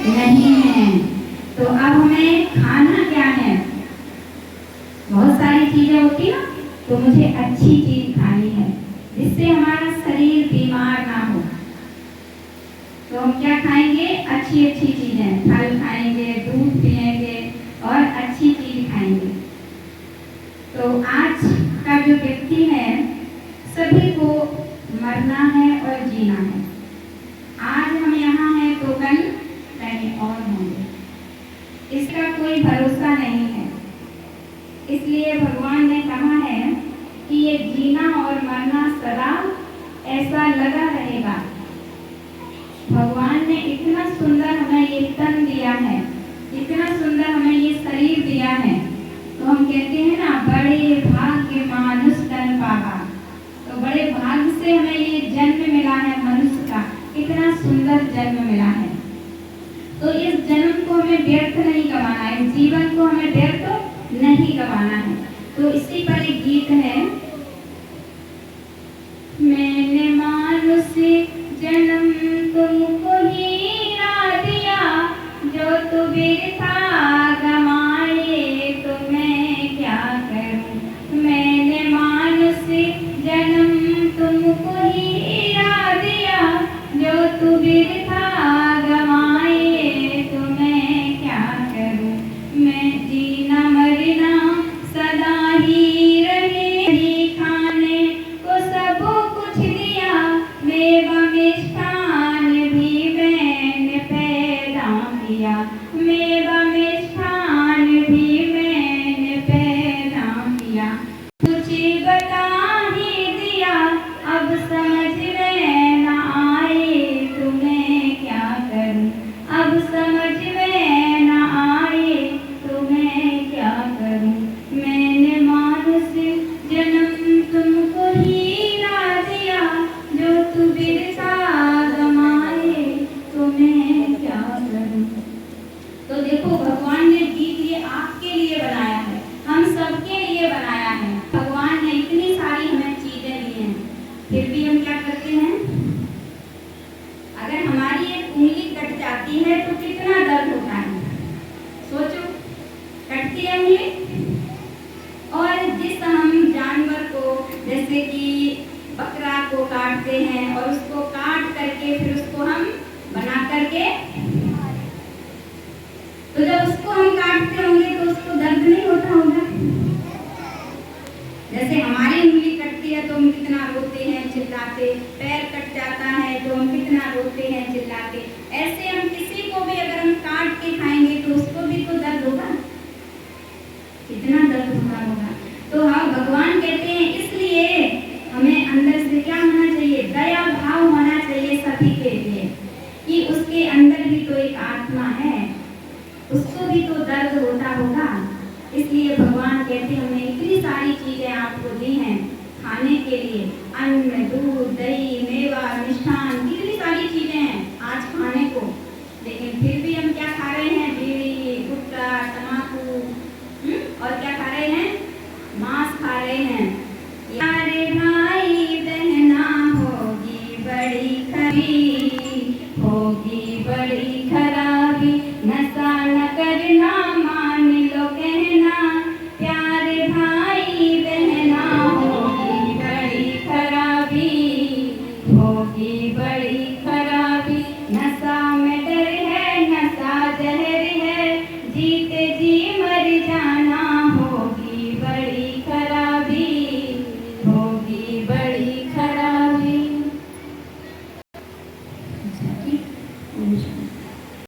नहीं है। तो अब हमें खाना क्या है? बहुत सारी चीजें होती ना, तो मुझे अच्छी चीज खानी है जिससे हमारा शरीर बीमार ना हो। तो हम क्या खाएंगे? अच्छी अच्छी चीजें, फल खाएंगे, दूध पिएंगे और अच्छी चीज खाएंगे। तो आज का जो व्यक्ति है, सभी को मरना है और जीना है। आज हम यहाँ हैं तो कल कहीं और होंगे, इसका कोई भरोसा नहीं है। इसलिए भगवान ने कहा है कि ये जीना और मरना सदा ऐसा लगा रहेगा। भगवान ने इतना सुंदर हमें ये तन दिया है, इतना सुंदर हमें ये शरीर दिया है। तो हम कहते हैं ना, बड़े भाग्य मानुष तन पावा। तो बड़े भाग्य से हमें ये जन्म मिला है, मनुष्य का इतना सुंदर जन्म मिला है। तो इस जन्म को हमें व्यर्थ नहीं गवाना है, जीवन को हमें व्यर्थ नहीं गवाना है। तो इसी पर एक गीत है, मैंने मानुष जन्म तुमको हीरा दिया, जो तू बिरथा गमाए तो मैं क्या करूं। मैंने मानुष जन्म तुमको हीरा दिया, जो तू बिरथा गमाए तो मैं क्या करूं। मैं जीना मरना सदा ही रहे, ही खाने को सब कुछ दिया, मेवा मिष्ठान भी मैंने पैदा किया, मेवा मिष्ठान भी मैंने पैदा किया। तुझे बता ही दिया, अब समझ में न आए तो मैं क्या करूं। अब समझ में न आए तो मैं क्या करूं। मैंने मानुष जन्म तुमको हीरा दिया, जो तू बिरथा गमाए तो मैं क्या करूं। तो देखो, भगवान ने गीत ये आपके लिए बनाया है, हम सबके लिए बनाया है। भगवान ने इतनी सारी हमें चीजें दी हैं, फिर भी हम क्या करते हैं? अगर हमारी एक उंगली कट जाती है तो कितना दर्द होता है, सोचो। कटती है उंगली, और जिस हम जानवर को, जैसे कि बकरा को काटते हैं और उसको काट करके फिर उसको हम बना करके, तो जब उसको हम काटते होंगे तो उसको दर्द नहीं होता होगा। जैसे हमारी उंगली कटती है तो हम कितना रोते हैं, चिल्लाते, पैर कट जाता है तो हम कितना रोते हैं, चिल्लाते। ऐसे हम किसी को भी अगर हम काट के खाएंगे तो उसको भी तो दर्द होगा, कितना दर्द होगा। तो हाँ, भगवान कहते हैं इसलिए हमें अंदर से क्या होना चाहिए? दया भाव होना चाहिए सभी के लिए, कि उसके अंदर भी तो एक आत्मा है, उसको भी तो दर्द होता होगा। इसलिए भगवान कहते हैं हमने इतनी सारी चीजें आपको दी हैं खाने के लिए, अन्न, दूध, दही, मेवा, मिष्ठान, कितनी सारी चीजें हैं आज खाने को। लेकिन फिर भी हम क्या खा रहे हैं? बीड़ी, गुटखा, तम्बाकू, और क्या खा रहे हैं? मांस खा रहे हैं। यारे भाई बहना होगी बड़ी खराबी, होगी बड़ी खराबी, नशा न करना मान लो कहना, प्यारे भाई बहना होगी बड़ी खराबी, होगी बड़ी खराबी। नशा में डर है, नशा जहर है, जीते जी मर जाना, होगी बड़ी